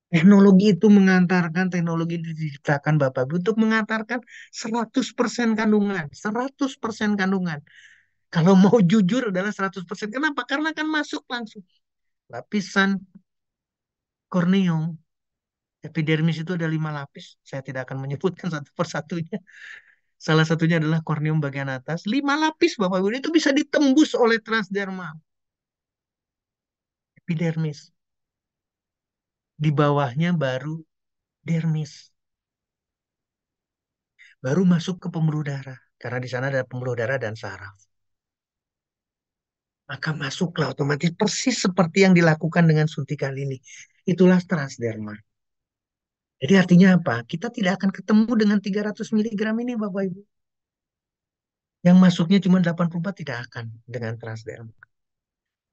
Teknologi itu mengantarkan, teknologi itu diciptakan Bapak Ibu untuk mengantarkan 100% kandungan, 100% kandungan. Kalau mau jujur adalah 100%. Kenapa? Karena kan masuk langsung. Lapisan korneum, epidermis itu ada 5 lapis. Saya tidak akan menyebutkan satu persatunya. Salah satunya adalah korneum bagian atas. 5 lapis Bapak Ibu itu bisa ditembus oleh transdermal, epidermis. Di bawahnya baru dermis. Baru masuk ke pembuluh darah. Karena di sana ada pembuluh darah dan saraf. Maka masuklah otomatis persis seperti yang dilakukan dengan suntikan ini. Itulah transdermal. Jadi artinya apa? Kita tidak akan ketemu dengan 300 miligram ini Bapak Ibu. Yang masuknya cuma 84 tidak akan dengan transdermal.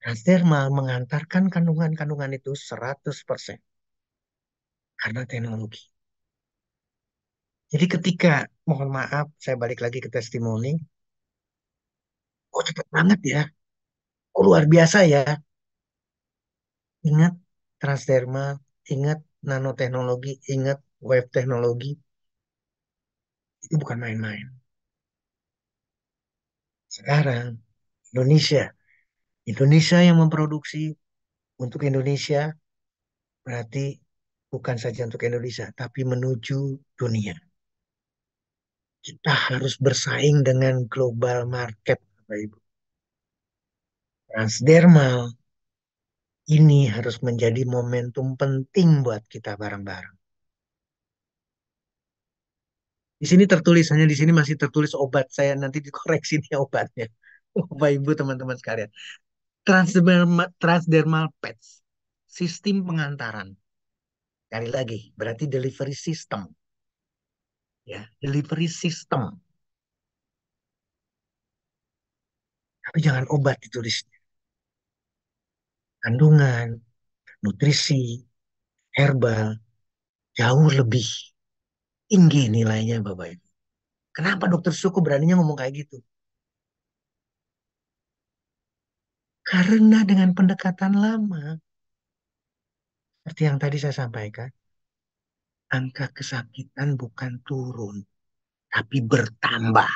Transdermal mengantarkan kandungan-kandungan itu 100% karena teknologi. Jadi ketika, mohon maaf, saya balik lagi ke testimoni. Oh cepet banget ya. Oh luar biasa ya. Ingat transdermal, ingat nanoteknologi, ingat wave teknologi. Itu bukan main-main. Sekarang Indonesia. Indonesia yang memproduksi untuk Indonesia berarti bukan saja untuk Indonesia, tapi menuju dunia. Kita harus bersaing dengan global market, Bapak Ibu. Transdermal ini harus menjadi momentum penting buat kita bareng-bareng. Di sini tertulis, hanya di sini masih tertulis obat. Saya nanti dikoreksi nih obatnya. Bapak Ibu teman-teman sekalian. Transdermal patch. Sistem pengantaran. Sekali lagi, berarti delivery system. Ya, delivery system. Tapi jangan obat ditulisnya. Kandungan, nutrisi, herbal, jauh lebih tinggi nilainya Bapak Ibu. Kenapa dokter suku beraninya ngomong kayak gitu? Karena dengan pendekatan lama, seperti yang tadi saya sampaikan, angka kesakitan bukan turun, tapi bertambah.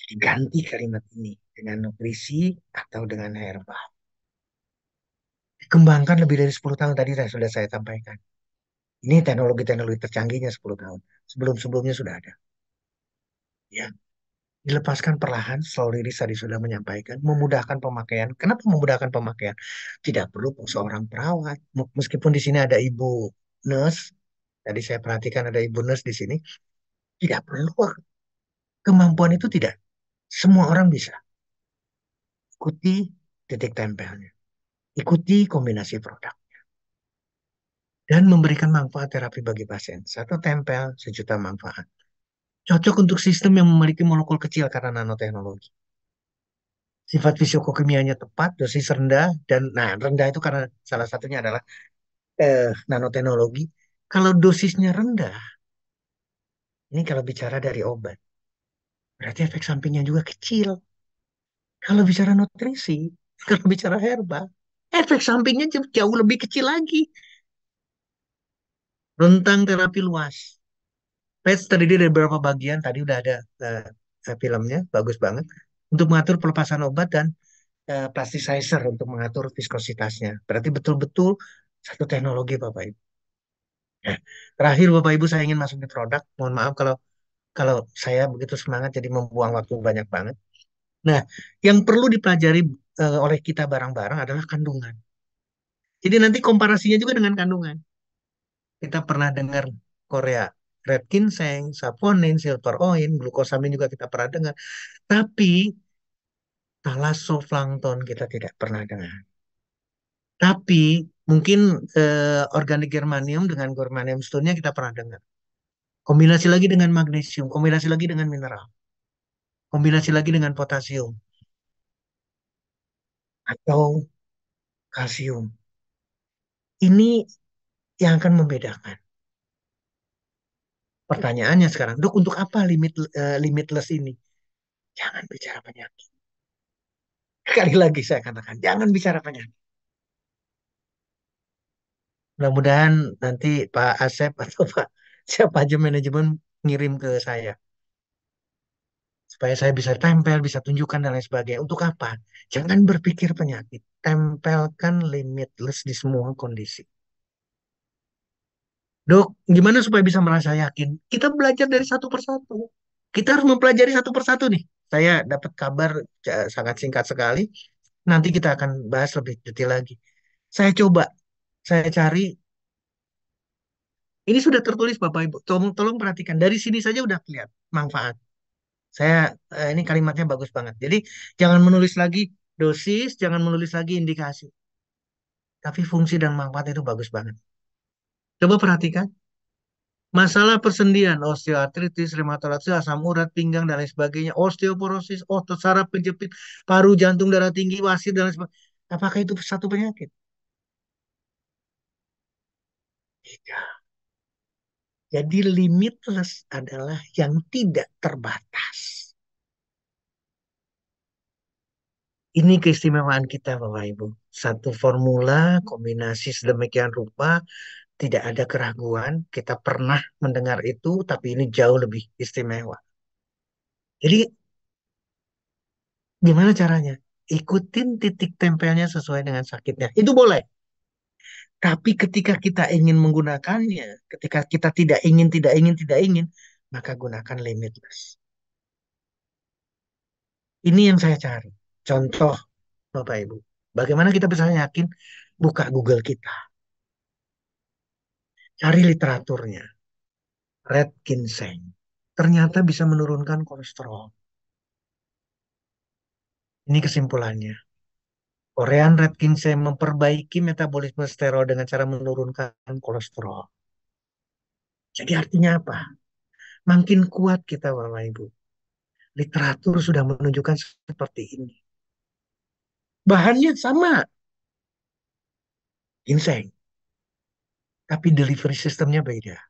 Jadi ganti kalimat ini dengan nutrisi atau dengan herbal. Dikembangkan lebih dari 10 tahun tadi sudah saya sampaikan. Ini teknologi-teknologi tercanggihnya 10 tahun. Sebelum-sebelumnya sudah ada. Ya, dilepaskan perlahan, slow release tadi sudah menyampaikan, memudahkan pemakaian. Kenapa memudahkan pemakaian? Tidak perlu seorang perawat. Meskipun di sini ada ibu nurse, tadi saya perhatikan ada ibu nurse di sini, tidak perlu kemampuan itu tidak. Semua orang bisa. Ikuti titik tempelnya. Ikuti kombinasi produk. Dan memberikan manfaat terapi bagi pasien. Satu tempel, sejuta manfaat. Cocok untuk sistem yang memiliki molekul kecil karena nanoteknologi. Sifat fisikokimianya tepat, dosis rendah, dan nah rendah itu karena salah satunya adalah nanoteknologi. Kalau dosisnya rendah, ini kalau bicara dari obat, berarti efek sampingnya juga kecil. Kalau bicara nutrisi, kalau bicara herbal, efek sampingnya jauh lebih kecil lagi. Rentang terapi luas. PET terdiri dari beberapa bagian, tadi udah ada eh, filmnya, bagus banget. Untuk mengatur pelepasan obat dan plasticizer untuk mengatur viskositasnya. Berarti betul-betul satu teknologi Bapak Ibu. Nah, terakhir Bapak Ibu saya ingin masuk di produk. Mohon maaf kalau kalau saya begitu semangat jadi membuang waktu banyak banget. Nah, yang perlu dipelajari oleh kita bareng-bareng adalah kandungan. Jadi nanti komparasinya juga dengan kandungan. Kita pernah dengar Korea red ginseng, saponin, silver oil, glukosamin juga kita pernah dengar. Tapi thalassoflangton kita tidak pernah dengar. Tapi mungkin organik germanium dengan germanium stone-nya kita pernah dengar. Kombinasi lagi dengan magnesium, kombinasi lagi dengan mineral, kombinasi lagi dengan potasium atau kalsium. Ini yang akan membedakan. Pertanyaannya sekarang, dok, untuk apa limitless ini? Jangan bicara penyakit. Sekali lagi saya katakan, jangan bicara penyakit. Mudah-mudahan nanti Pak Asep atau Pak siapa aja manajemen ngirim ke saya supaya saya bisa tempel, bisa tunjukkan dan lain sebagainya. Untuk apa? Jangan berpikir penyakit. Tempelkan limitless di semua kondisi. Dok, gimana supaya bisa merasa yakin? Kita belajar dari satu persatu. Kita harus mempelajari satu persatu nih. Saya dapat kabar sangat singkat sekali. Nanti kita akan bahas lebih detail lagi. Saya coba, saya cari. Ini sudah tertulis Bapak Ibu. Tolong, tolong perhatikan. Dari sini saja udah kelihatan manfaat. Saya ini kalimatnya bagus banget. Jadi jangan menulis lagi dosis, jangan menulis lagi indikasi. Tapi fungsi dan manfaat itu bagus banget. Coba perhatikan. Masalah persendian, osteoartritis, rematoritis, asam urat, pinggang, dan lain sebagainya. Osteoporosis, otot saraf kejepit, paru, jantung, darah tinggi, wasir, dan lain sebagainya. Apakah itu satu penyakit? Tidak. Jadi limitless adalah yang tidak terbatas. Ini keistimewaan kita, Bapak Ibu. Satu formula, kombinasi sedemikian rupa, tidak ada keraguan. Kita pernah mendengar itu, tapi ini jauh lebih istimewa. Jadi, gimana caranya? Ikutin titik tempelnya sesuai dengan sakitnya. Itu boleh. Tapi ketika kita ingin menggunakannya, ketika kita tidak ingin, maka gunakan limitless. Ini yang saya cari. Contoh, Bapak Ibu. Bagaimana kita bisa yakin? Buka Google kita. Cari literaturnya. Red ginseng. Ternyata bisa menurunkan kolesterol. Ini kesimpulannya. Korean red ginseng memperbaiki metabolisme sterol dengan cara menurunkan kolesterol. Jadi artinya apa? Makin kuat kita Bapak Ibu. Literatur sudah menunjukkan seperti ini. Bahannya sama, ginseng, tapi delivery sistemnya beda.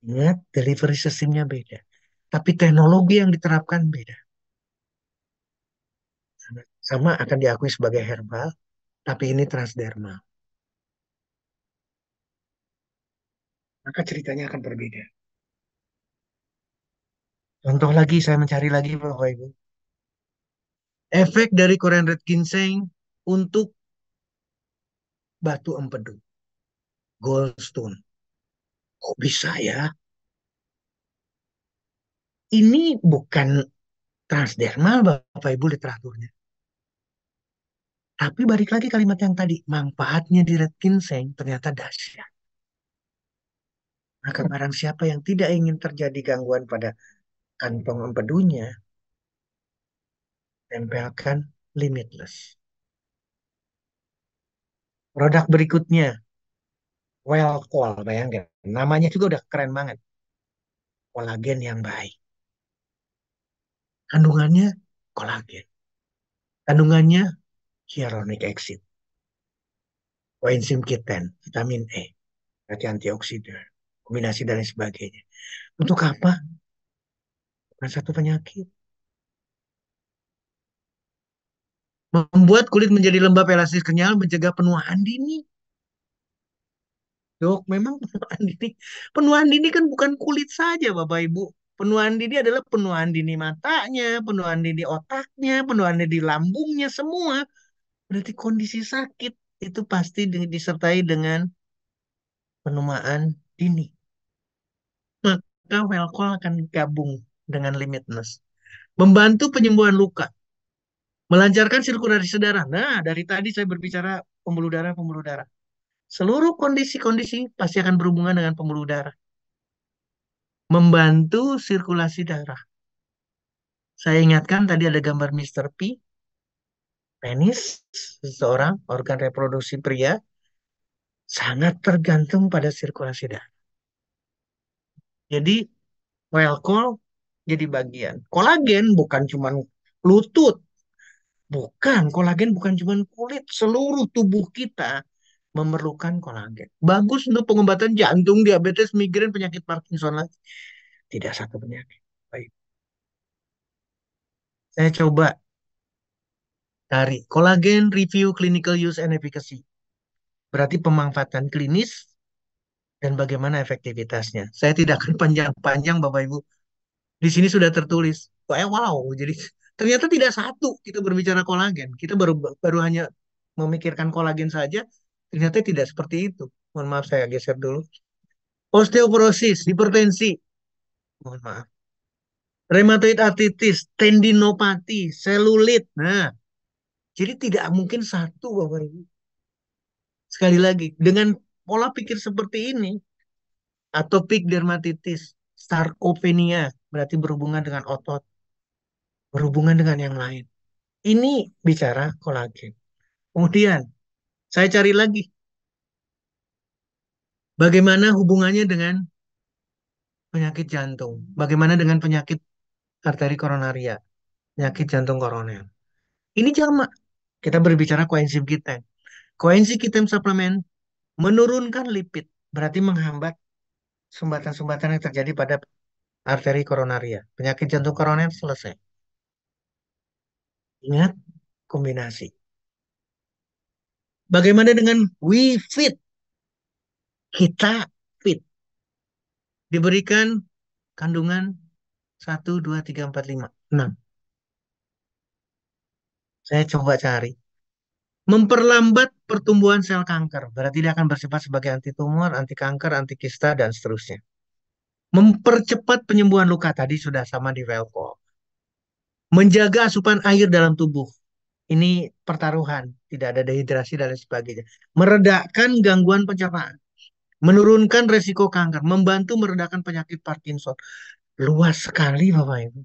Ingat, delivery sistemnya beda. Tapi teknologi yang diterapkan beda. Sama akan diakui sebagai herbal, tapi ini transdermal. Maka ceritanya akan berbeda. Contoh lagi, saya mencari lagi Bapak Ibu. Efek dari Korean Red Ginseng untuk batu empedu, gallstone. Kok bisa ya? Ini bukan transdermal Bapak Ibu literaturnya. Tapi balik lagi kalimat yang tadi, manfaatnya di red ginseng ternyata dahsyat. Maka barang siapa yang tidak ingin terjadi gangguan pada kantong empedunya, tempelkan limitless. Produk berikutnya, Wellcol, bayangkan. Namanya juga udah keren banget. Kolagen yang baik. Kandungannya kolagen. Kandungannya hyaluronic acid, coenzim Q10, vitamin E, berarti antioksidan, kombinasi dan lain sebagainya. Untuk apa? Bukan satu penyakit. Membuat kulit menjadi lembab, elastis, kenyal, mencegah penuaan dini. Dok, memang penuaan dini kan bukan kulit saja, Bapak Ibu. Penuaan dini adalah penuaan dini matanya, penuaan dini otaknya, penuaan dini lambungnya, semua. Berarti kondisi sakit itu pasti disertai dengan penuaan dini. Maka Velcol akan gabung dengan Limitless. Membantu penyembuhan luka, melancarkan sirkulasi darah. Nah, dari tadi saya berbicara pembuluh darah. Seluruh kondisi-kondisi pasti akan berhubungan dengan pembuluh darah. Membantu sirkulasi darah. Saya ingatkan tadi ada gambar Mr. P, penis seseorang, organ reproduksi pria, sangat tergantung pada sirkulasi darah. Jadi, Welcol jadi bagian. Kolagen bukan cuma lutut, bukan. Kolagen bukan cuma kulit, seluruh tubuh kita memerlukan kolagen. Bagus untuk pengobatan jantung, diabetes, migrain, penyakit Parkinson lagi. Tidak satu penyakit. Baik. Saya coba cari kolagen review clinical use and efficacy. Berarti pemanfaatan klinis dan bagaimana efektivitasnya. Saya tidak akan panjang-panjang Bapak Ibu. Di sini sudah tertulis. Wow, jadi ternyata tidak satu kita berbicara kolagen. Kita baru baru hanya memikirkan kolagen saja. Ternyata tidak seperti itu. Mohon maaf saya geser dulu. Osteoporosis, hipertensi. Mohon maaf. Rheumatoid arthritis, tendinopati, selulit. Nah, jadi tidak mungkin satu Bapak Ibu. Sekali lagi, dengan pola pikir seperti ini, atopic dermatitis, sarkopenia, berarti berhubungan dengan otot, berhubungan dengan yang lain. Ini bicara kolagen. Kemudian, saya cari lagi, bagaimana hubungannya dengan penyakit jantung, bagaimana dengan penyakit arteri koronaria, penyakit jantung koroner. Ini sama, kita berbicara koenzim Q10. Koenzim Q10 suplemen menurunkan lipid, berarti menghambat sumbatan-sumbatan yang terjadi pada arteri koronaria. Penyakit jantung koroner selesai. Ingat kombinasi. Bagaimana dengan we fit? Kita fit. Diberikan kandungan 1, 2, 3, 4, 5, 6. Saya coba cari. Memperlambat pertumbuhan sel kanker. Berarti dia akan bersifat sebagai anti tumor, anti kanker, anti kista, dan seterusnya. Mempercepat penyembuhan luka. Tadi sudah sama di Velcol. Menjaga asupan air dalam tubuh. Ini pertaruhan. Tidak ada dehidrasi dan lain sebagainya. Meredakan gangguan pencernaan. Menurunkan resiko kanker. Membantu meredakan penyakit Parkinson. Luas sekali Bapak Ibu.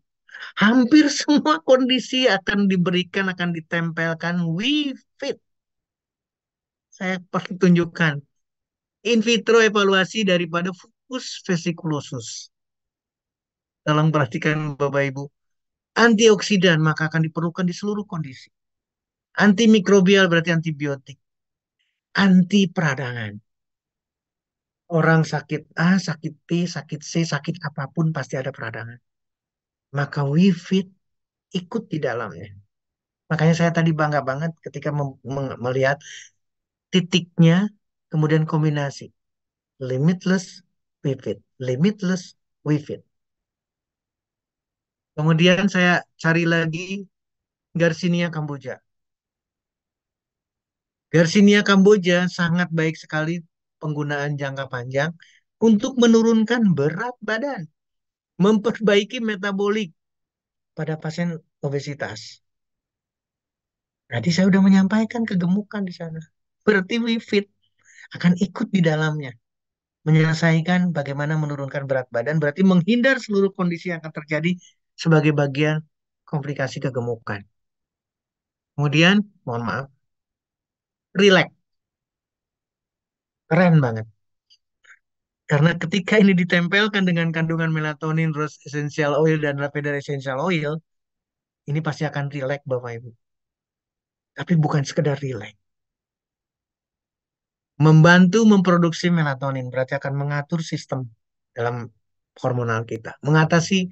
Hampir semua kondisi akan diberikan, akan ditempelkan We Fit. Saya perlu tunjukkan. In vitro evaluasi daripada fucus vesiculosus. Tolong perhatikan Bapak Ibu. Antioksidan maka akan diperlukan di seluruh kondisi. Antimikrobial berarti antibiotik. Anti peradangan. Orang sakit A, sakit B, sakit C, sakit apapun pasti ada peradangan. Maka WeFit ikut di dalamnya. Makanya saya tadi bangga banget ketika melihat titiknya, kemudian kombinasi. Limitless WeFit. Limitless WeFit. Kemudian saya cari lagi Garcinia Kamboja. Garcinia Kamboja sangat baik sekali penggunaan jangka panjang untuk menurunkan berat badan, memperbaiki metabolik pada pasien obesitas. Tadi saya sudah menyampaikan kegemukan di sana. Berarti WeFit akan ikut di dalamnya. Menyelesaikan bagaimana menurunkan berat badan, berarti menghindar seluruh kondisi yang akan terjadi sebagai bagian komplikasi kegemukan. Kemudian, mohon maaf, relax. Keren banget. Karena ketika ini ditempelkan dengan kandungan melatonin, rose essential oil, dan lavender essential oil, ini pasti akan relax Bapak Ibu. Tapi bukan sekedar relax. Membantu memproduksi melatonin, berarti akan mengatur sistem dalam hormonal kita. Mengatasi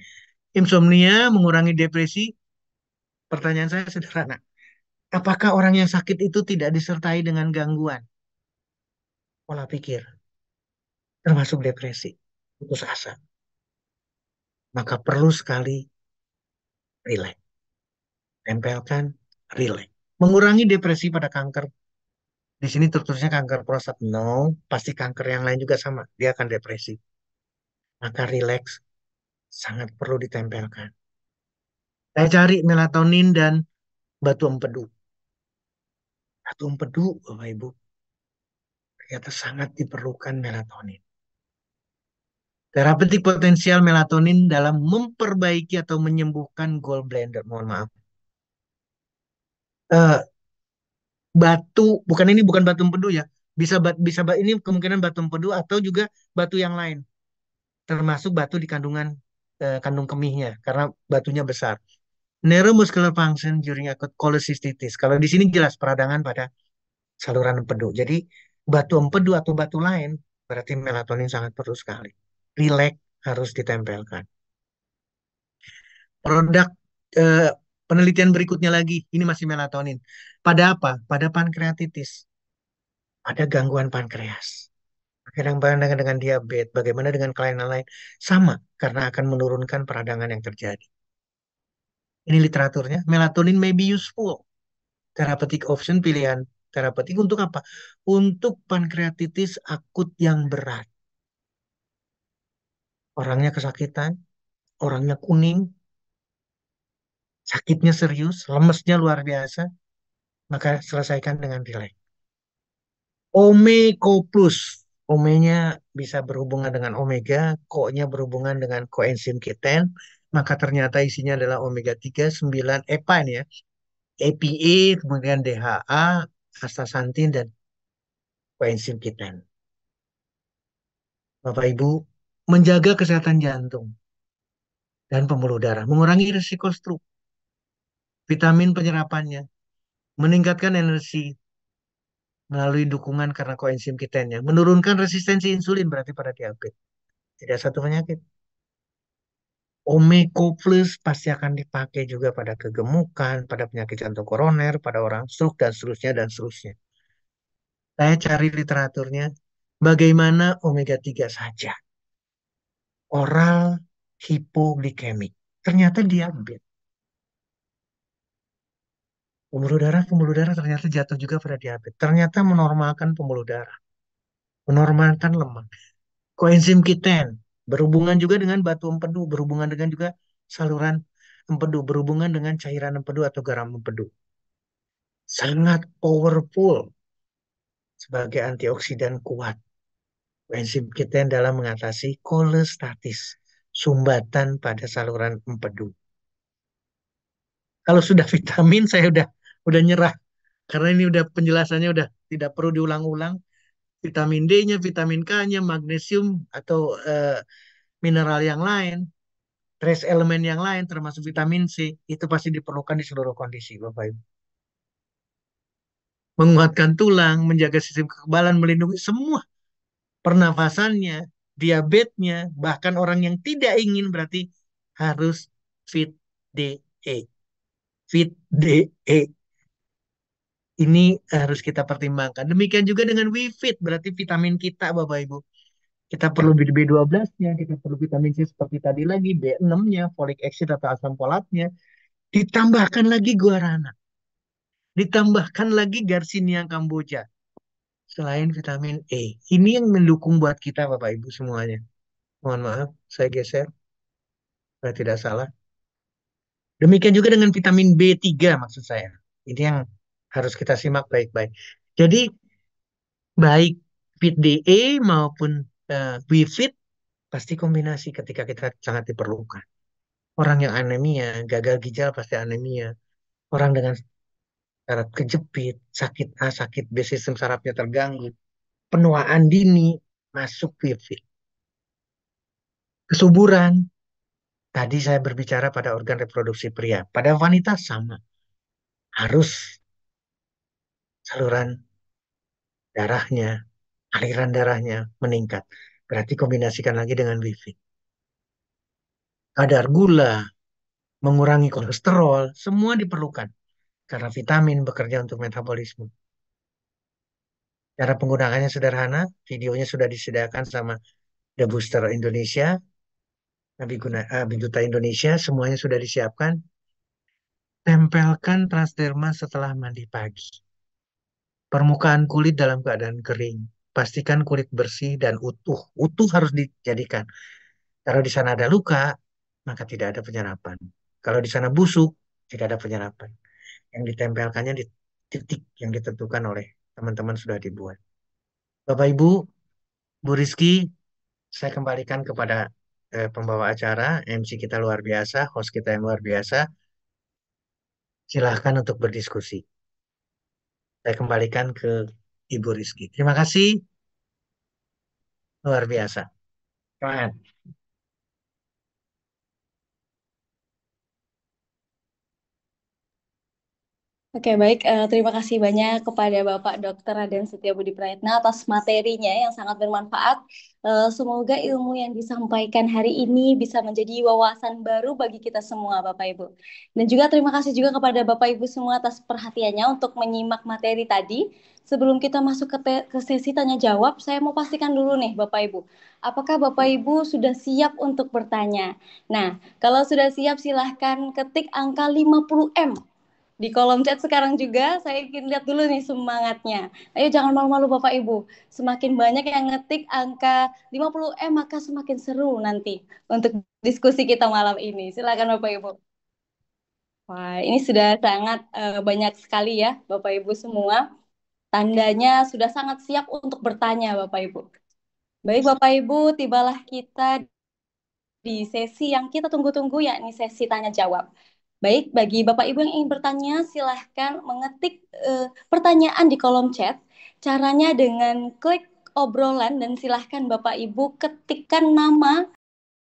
insomnia, mengurangi depresi. Pertanyaan saya sederhana. Apakah orang yang sakit itu tidak disertai dengan gangguan pola pikir, termasuk depresi, putus asa? Maka perlu sekali relax. Tempelkan, relax. Mengurangi depresi pada kanker. Di sini tertulisnya kanker prostat. No, pasti kanker yang lain juga sama. Dia akan depresi. Maka relax sangat perlu ditempelkan. Saya cari melatonin dan batu empedu. Batu empedu, Bapak Ibu, ternyata sangat diperlukan melatonin. Terapeutik potensial melatonin dalam memperbaiki atau menyembuhkan gallbladder. Mohon maaf. Eh, batu, bukan ini bukan batu empedu ya. Ini kemungkinan batu empedu atau juga batu yang lain. Termasuk batu di kandung kemihnya karena batunya besar. Neuromuscular function during acute cholecystitis. Kalau di sini jelas peradangan pada saluran empedu. Jadi batu empedu atau batu lain berarti melatonin sangat perlu sekali. Relax harus ditempelkan. Produk eh, penelitian berikutnya lagi, ini masih melatonin. Pada apa? Pada pankreatitis. Ada gangguan pankreas. Kadang-kadang dengan diabetes, bagaimana dengan kelainan lain? Sama, karena akan menurunkan peradangan yang terjadi. Ini literaturnya, melatonin may be useful. Therapeutic option pilihan terapeutik untuk apa? Untuk pankreatitis akut yang berat. Orangnya kesakitan, orangnya kuning, sakitnya serius, lemesnya luar biasa, maka selesaikan dengan relax. Omeko Plus. Omenya bisa berhubungan dengan omega, ko-nya berhubungan dengan koenzim Q10, maka ternyata isinya adalah omega 3, 9, EPA ini ya. EPA, kemudian DHA, astaxanthin, dan koenzim Q10. Bapak Ibu, menjaga kesehatan jantung dan pembuluh darah, mengurangi risiko stroke, vitamin penyerapannya, meningkatkan energi melalui dukungan karena koenzim Q10-nya, menurunkan resistensi insulin berarti pada diabetes. Tidak satu penyakit. Omeko Plus pasti akan dipakai juga pada kegemukan, pada penyakit jantung koroner, pada orang stroke, dan seterusnya, dan seterusnya. Saya cari literaturnya, bagaimana omega 3 saja. Oral hipoglikemik. Ternyata diabetes. Pembuluh darah ternyata jatuh juga pada diabetes. Ternyata menormalkan pembuluh darah. Menormalkan lemak. Koenzim Q10 berhubungan juga dengan batu empedu, berhubungan dengan juga saluran empedu, berhubungan dengan cairan empedu atau garam empedu. Sangat powerful sebagai antioksidan kuat. Enzim kita dalam mengatasi kolestatis, sumbatan pada saluran empedu. Kalau sudah vitamin saya udah nyerah karena ini udah penjelasannya udah tidak perlu diulang-ulang. Vitamin D-nya, vitamin K-nya, magnesium atau mineral yang lain. trace elemen yang lain termasuk vitamin C itu pasti diperlukan di seluruh kondisi, Bapak Ibu. Menguatkan tulang, menjaga sistem kekebalan, melindungi semua pernafasannya, diabetesnya, bahkan orang yang tidak ingin berarti harus fit DE. Fit DE. Ini harus kita pertimbangkan. Demikian juga dengan WeFit, berarti vitamin kita Bapak Ibu. Kita perlu B12-nya, kita perlu vitamin C seperti tadi lagi, B6-nya, folic acid atau asam folatnya, ditambahkan lagi guarana, ditambahkan lagi Garcinia cambogia, selain vitamin E. Ini yang mendukung buat kita Bapak Ibu semuanya. Mohon maaf, saya geser, saya tidak salah. Demikian juga dengan vitamin B3 maksud saya. Ini yang harus kita simak baik-baik. Jadi baik Fit DE maupun WeFit pasti kombinasi ketika kita sangat diperlukan. Orang yang anemia, gagal ginjal pasti anemia. Orang dengan saraf kejepit, sakit A, sakit B, sistem sarafnya terganggu, penuaan dini, masuk WeFit. Kesuburan, tadi saya berbicara pada organ reproduksi pria. Pada wanita sama, harus saluran darahnya, aliran darahnya meningkat. Berarti kombinasikan lagi dengan WeFit. Kadar gula, mengurangi kolesterol, semua diperlukan. Karena vitamin bekerja untuk metabolisme. Cara penggunakannya sederhana, videonya sudah disediakan sama The Booster Indonesia, Bintang Indonesia, semuanya sudah disiapkan. Tempelkan transderma setelah mandi pagi. Permukaan kulit dalam keadaan kering. Pastikan kulit bersih dan utuh. Utuh harus dijadikan. Kalau di sana ada luka, maka tidak ada penyerapan. Kalau di sana busuk, tidak ada penyerapan. Yang ditempelkannya di titik yang ditentukan oleh teman-teman sudah dibuat. Bapak Ibu, Bu Rizky, saya kembalikan kepada pembawa acara, MC kita luar biasa, host kita yang luar biasa. Silahkan untuk berdiskusi. Saya kembalikan ke Ibu Rizky. Terima kasih, luar biasa. Semangat. Oke, baik. Terima kasih banyak kepada Bapak Dr. Raden Setia Budi Prayitna atas materinya yang sangat bermanfaat. Semoga ilmu yang disampaikan hari ini bisa menjadi wawasan baru bagi kita semua, Bapak Ibu. Dan juga terima kasih juga kepada Bapak Ibu semua atas perhatiannya untuk menyimak materi tadi. Sebelum kita masuk ke sesi tanya jawab, saya mau pastikan dulu nih, Bapak Ibu. Apakah Bapak Ibu sudah siap untuk bertanya? Nah, kalau sudah siap, silahkan ketik angka 50M di kolom chat sekarang juga. Saya ingin lihat dulu nih semangatnya. Ayo jangan malu-malu Bapak Ibu. Semakin banyak yang ngetik angka 50M maka semakin seru nanti untuk diskusi kita malam ini. Silakan Bapak Ibu. Wah, ini sudah sangat banyak sekali ya Bapak Ibu semua. Tandanya sudah sangat siap untuk bertanya Bapak Ibu. Baik Bapak Ibu, tibalah kita di sesi yang kita tunggu-tunggu, yakni sesi tanya jawab. Baik, bagi Bapak Ibu yang ingin bertanya, silahkan mengetik pertanyaan di kolom chat. Caranya dengan klik obrolan dan silahkan Bapak Ibu ketikkan nama